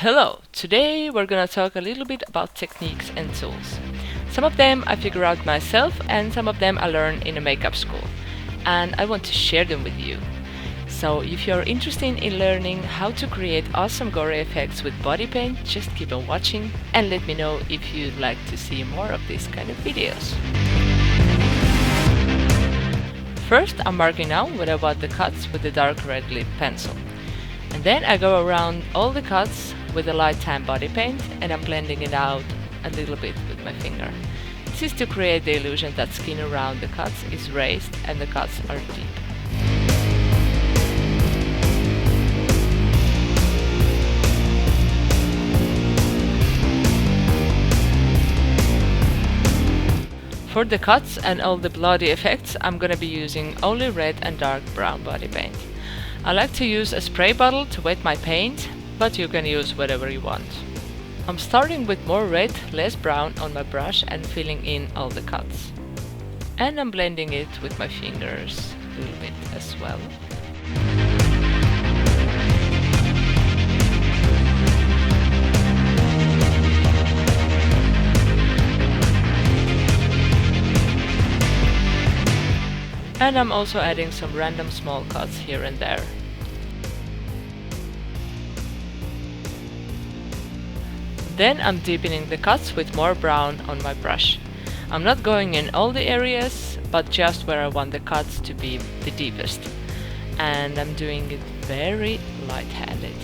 Hello! Today we're gonna talk a little bit about techniques and tools. Some of them I figure out myself and some of them I learned in a makeup school. And I want to share them with you. So if you're interested in learning how to create awesome gore effects with body paint, just keep on watching and let me know if you'd like to see more of these kind of videos. First, I'm marking out where I want the cuts with the dark red lip pencil. And then I go around all the cuts with a light tan body paint and I'm blending it out a little bit with my finger. This is to create the illusion that skin around the cuts is raised and the cuts are deep. For the cuts and all the bloody effects, I'm gonna be using only red and dark brown body paint. I like to use a spray bottle to wet my paint, but you can use whatever you want. I'm starting with more red, less brown on my brush and filling in all the cuts. And I'm blending it with my fingers a little bit as well. And I'm also adding some random small cuts here and there. Then I'm deepening the cuts with more brown on my brush. I'm not going in all the areas, but just where I want the cuts to be the deepest. And I'm doing it very light-handed.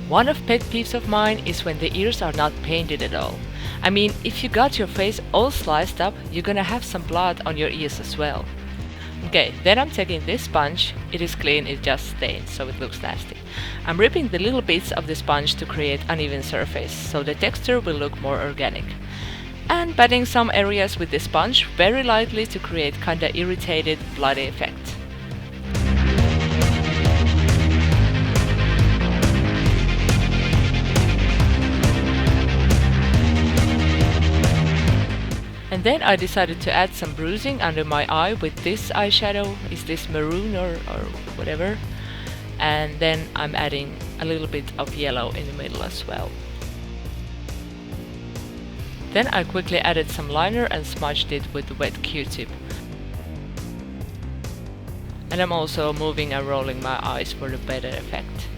One of pet peeves of mine is when the ears are not painted at all. I mean, if you got your face all sliced up, you're gonna have some blood on your ears as well. Okay, then I'm taking this sponge. It is clean, it just stains, so it looks nasty. I'm ripping the little bits of the sponge to create uneven surface, so the texture will look more organic. And patting some areas with the sponge very lightly to create kinda irritated, bloody effect. And then I decided to add some bruising under my eye with this eyeshadow. Is this maroon or whatever? And then I'm adding a little bit of yellow in the middle as well. Then I quickly added some liner and smudged it with the wet Q-tip. And I'm also moving and rolling my eyes for the better effect.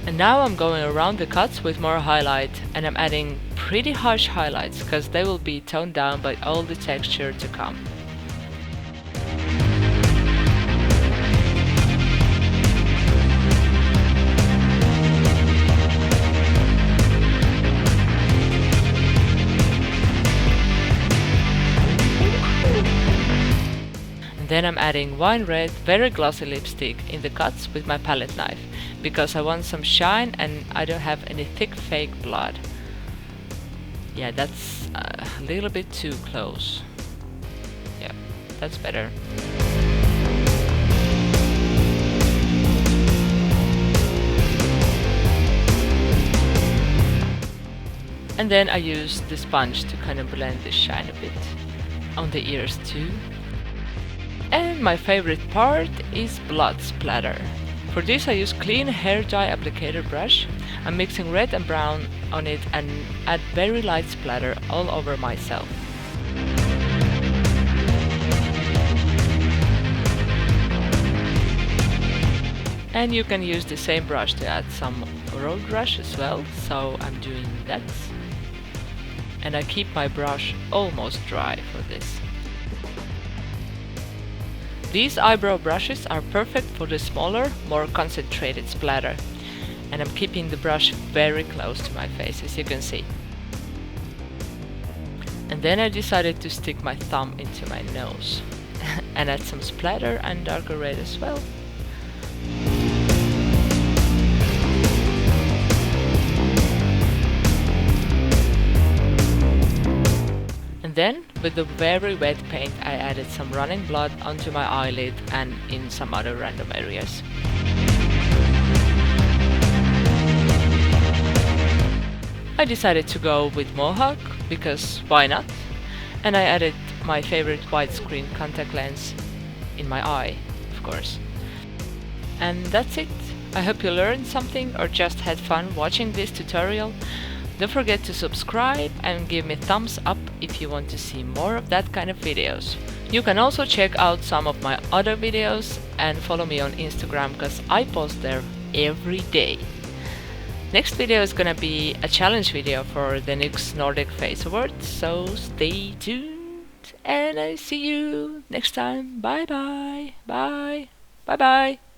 And now I'm going around the cuts with more highlight and I'm adding pretty harsh highlights because they will be toned down by all the texture to come. And then I'm adding wine red, very glossy lipstick in the cuts with my palette knife, because I want some shine and I don't have any thick fake blood. Yeah, that's a little bit too close. Yeah, that's better. And then I use the sponge to kind of blend the shine a bit on the ears too. And my favorite part is blood splatter. For this I use clean hair dye applicator brush. I'm mixing red and brown on it and add very light splatter all over myself. And you can use the same brush to add some road brush as well, so I'm doing that. And I keep my brush almost dry for this. These eyebrow brushes are perfect for the smaller, more concentrated splatter. And I'm keeping the brush very close to my face, as you can see. And then I decided to stick my thumb into my nose and add some splatter and darker red as well. And then, with the very wet paint, I added some running blood onto my eyelid and in some other random areas. I decided to go with Mohawk, because why not? And I added my favorite widescreen contact lens in my eye, of course. And that's it. I hope you learned something or just had fun watching this tutorial. Don't forget to subscribe and give me thumbs up if you want to see more of that kind of videos. You can also check out some of my other videos and follow me on Instagram because I post there every day. Next video is gonna be a challenge video for the NYX Nordic Face Awards, so stay tuned and I see you next time. Bye bye. Bye. Bye bye.